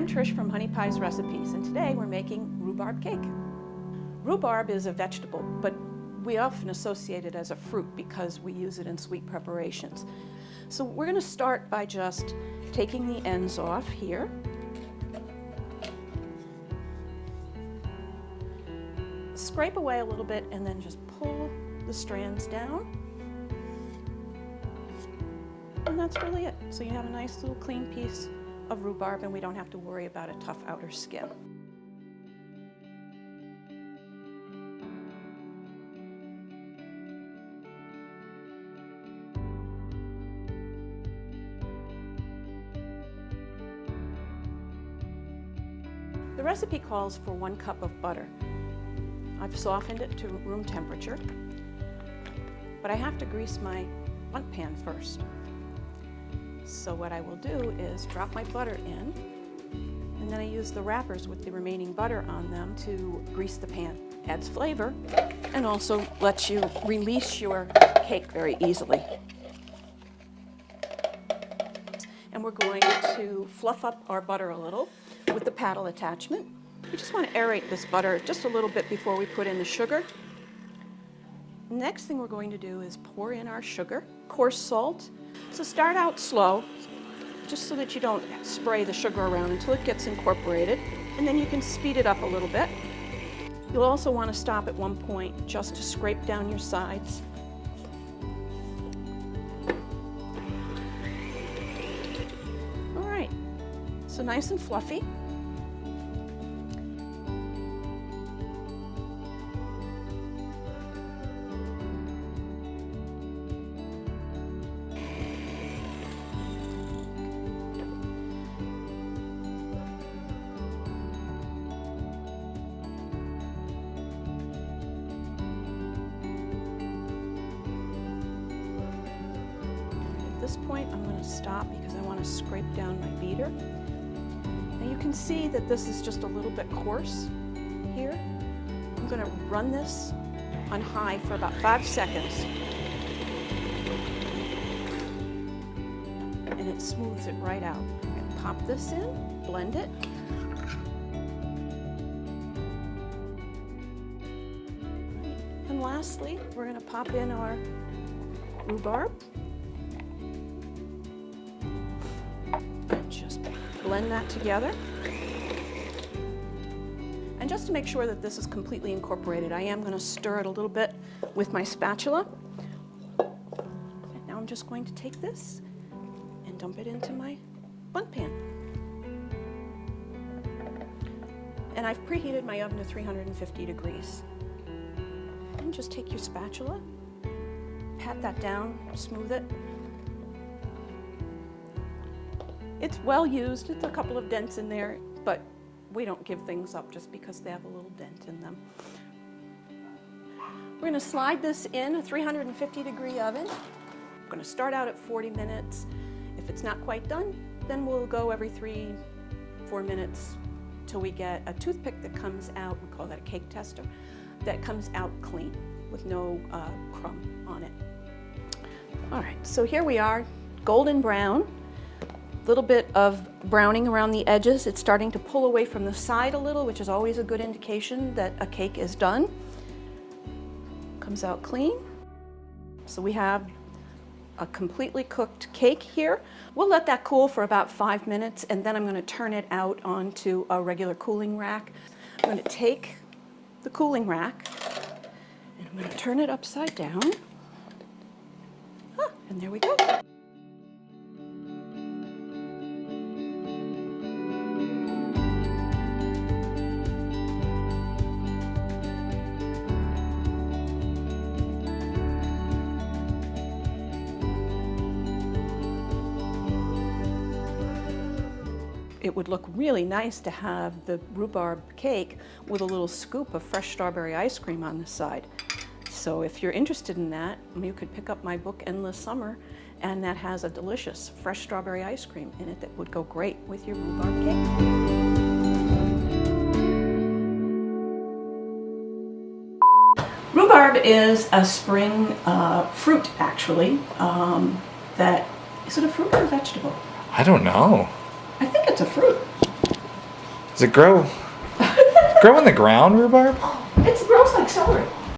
I'm Trish from Honey Pies Recipes, and today we're making rhubarb cake. Rhubarb is a vegetable, but we often associate it as a fruit because we use it in sweet preparations. So we're going to start by just taking the ends off here. Scrape away a little bit and then just pull the strands down. And that's really it. So you have a nice little clean piece of rhubarb and we don't have to worry about a tough outer skin. The recipe calls for 1 cup of butter. I've softened it to room temperature, but I have to grease my bundt pan first. So what I will do is drop my butter in, and then I use the wrappers with the remaining butter on them to grease the pan. Adds flavor and also lets you release your cake very easily. And we're going to fluff up our butter a little with the paddle attachment. We just want to aerate this butter just a little bit before we put in the sugar. Next thing we're going to do is pour in our sugar, coarse salt. So start out slow, just so that you don't spray the sugar around until it gets incorporated, and then you can speed it up a little bit. You'll also want to stop at one point just to scrape down your sides. All right, so nice and fluffy. At this point, I'm going to stop because I want to scrape down my beater. Now you can see that this is just a little bit coarse here. I'm going to run this on high for about 5 seconds. And it smooths it right out. I'm going to pop this in, blend it. And lastly, we're going to pop in our rhubarb. Just blend that together. And just to make sure that this is completely incorporated, I am going to stir it a little bit with my spatula. And now I'm just going to take this and dump it into my bundt pan. And I've preheated my oven to 350 degrees. And just take your spatula, pat that down, smooth it. It's well used, it's a couple of dents in there, but we don't give things up just because they have a little dent in them. We're going to slide this in a 350 degree oven. We're going to start out at 40 minutes. If it's not quite done, then we'll go every 3-4 minutes till we get a toothpick that comes out, we call that a cake tester, that comes out clean with no crumb on it. All right, so here we are, golden brown. Little bit of browning around the edges. It's starting to pull away from the side a little, which is always a good indication that a cake is done. Comes out clean. So we have a completely cooked cake here. We'll let that cool for about 5 minutes, and then I'm going to turn it out onto a regular cooling rack. I'm going to take the cooling rack and I'm going to turn it upside down. And there we go. It would look really nice to have the rhubarb cake with a little scoop of fresh strawberry ice cream on the side. So if you're interested in that, you could pick up my book, Endless Summer, and that has a delicious fresh strawberry ice cream in it that would go great with your rhubarb cake. Rhubarb is a spring fruit, actually. Is it a fruit or a vegetable? I don't know. I think it's a fruit. Does it grow in the ground, rhubarb? It grows like celery.